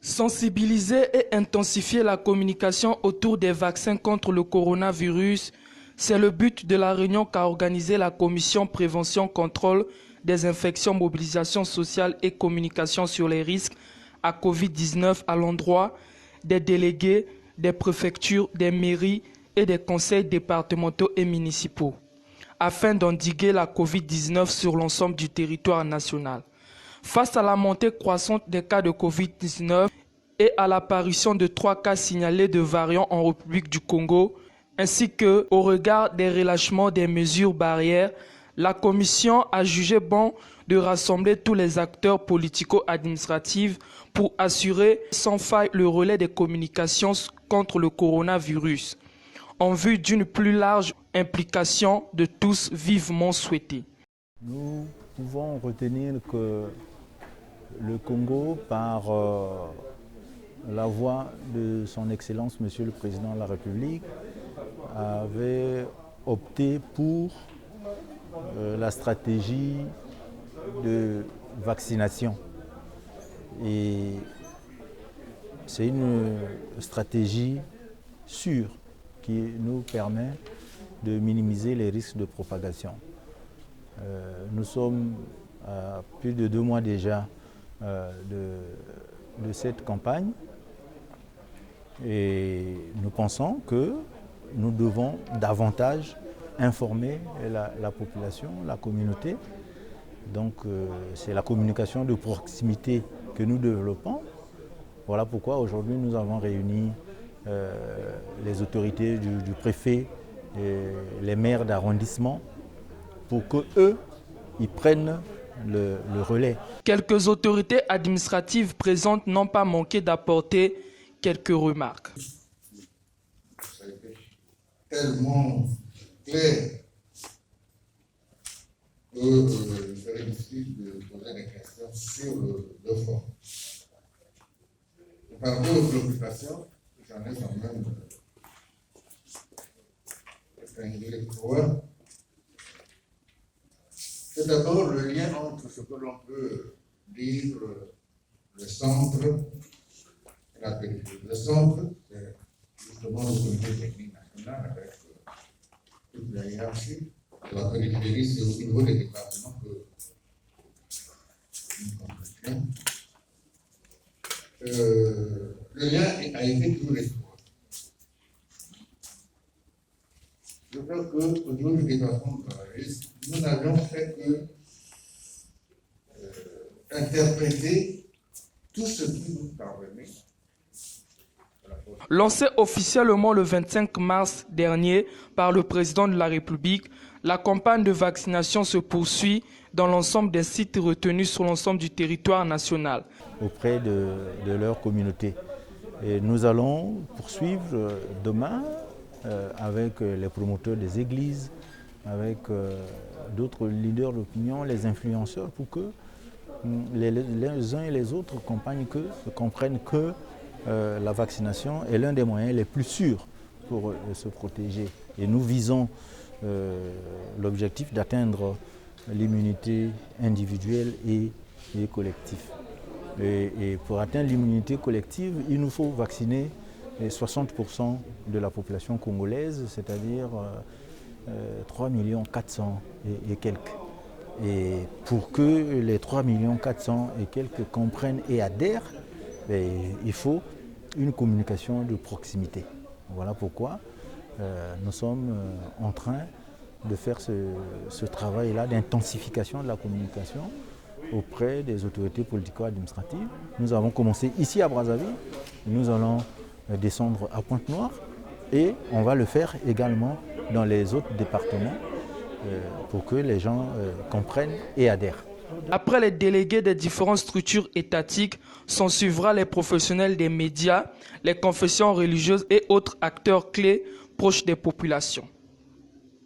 Sensibiliser et intensifier la communication autour des vaccins contre le coronavirus, c'est le but de la réunion qu'a organisée la Commission Prévention Contrôle des infections, mobilisation sociale et communication sur les risques à Covid-19 à l'endroit des délégués, des préfectures, des mairies et des conseils départementaux et municipaux, afin d'endiguer la Covid-19 sur l'ensemble du territoire national. Face à la montée croissante des cas de Covid-19 et à l'apparition de 3 cas signalés de variants en République du Congo, ainsi que au regard des relâchements des mesures barrières, la Commission a jugé bon de rassembler tous les acteurs politico-administratifs pour assurer sans faille le relais des communications contre le coronavirus, en vue d'une plus large implication de tous vivement souhaitée. Nous pouvons retenir que le Congo, par la voix de son Excellence, Monsieur le Président de la République, avait opté pour la stratégie de vaccination. Et c'est une stratégie sûre qui nous permet de minimiser les risques de propagation. Nous sommes à plus de 2 mois déjà de cette campagne et nous pensons que nous devons davantage informer la population, la communauté. Donc c'est la communication de proximité que nous développons. Voilà pourquoi aujourd'hui nous avons réuni les autorités du préfet et les maires d'arrondissement pour qu'eux, ils prennent le relais. Quelques autorités administratives présentes n'ont pas manqué d'apporter quelques remarques. Ça a été tellement clair que il serait difficile de poser des questions sur le fond. Par rapport aux préoccupations, j'en ai quand même épinglé 3. C'est d'abord le lien entre ce que l'on peut dire le centre et la périphérie. Le centre, c'est justement le comité technique national avec toute la hiérarchie. La périphérie, c'est au niveau des départements que nous comprenons. Le lien a été toujours espoir. Je crois qu'au niveau du département de la risque, nous n'avions fait que interpréter tout ce qui nous parvenait. Lancé officiellement le 25 mars dernier par le président de la République, la campagne de vaccination se poursuit dans l'ensemble des sites retenus sur l'ensemble du territoire national. Auprès de leur communauté. Et nous allons poursuivre demain avec les promoteurs des églises, avec d'autres leaders d'opinion, les influenceurs, pour que les uns et les autres comprennent que la vaccination est l'un des moyens les plus sûrs pour se protéger. Et nous visons l'objectif d'atteindre l'immunité individuelle et collective. Et pour atteindre l'immunité collective, il nous faut vacciner 60% de la population congolaise, c'est-à-dire 3 400 000 et quelques. Et pour que les 3 400 000 et quelques comprennent et adhèrent, il faut une communication de proximité. Voilà pourquoi nous sommes en train de faire ce travail-là d'intensification de la communication auprès des autorités politico-administratives. Nous avons commencé ici à Brazzaville, nous allons descendre à Pointe-Noire et on va le faire également dans les autres départements pour que les gens comprennent et adhèrent. Après les délégués des différentes structures étatiques, s'en suivra les professionnels des médias, les confessions religieuses et autres acteurs clés proches des populations.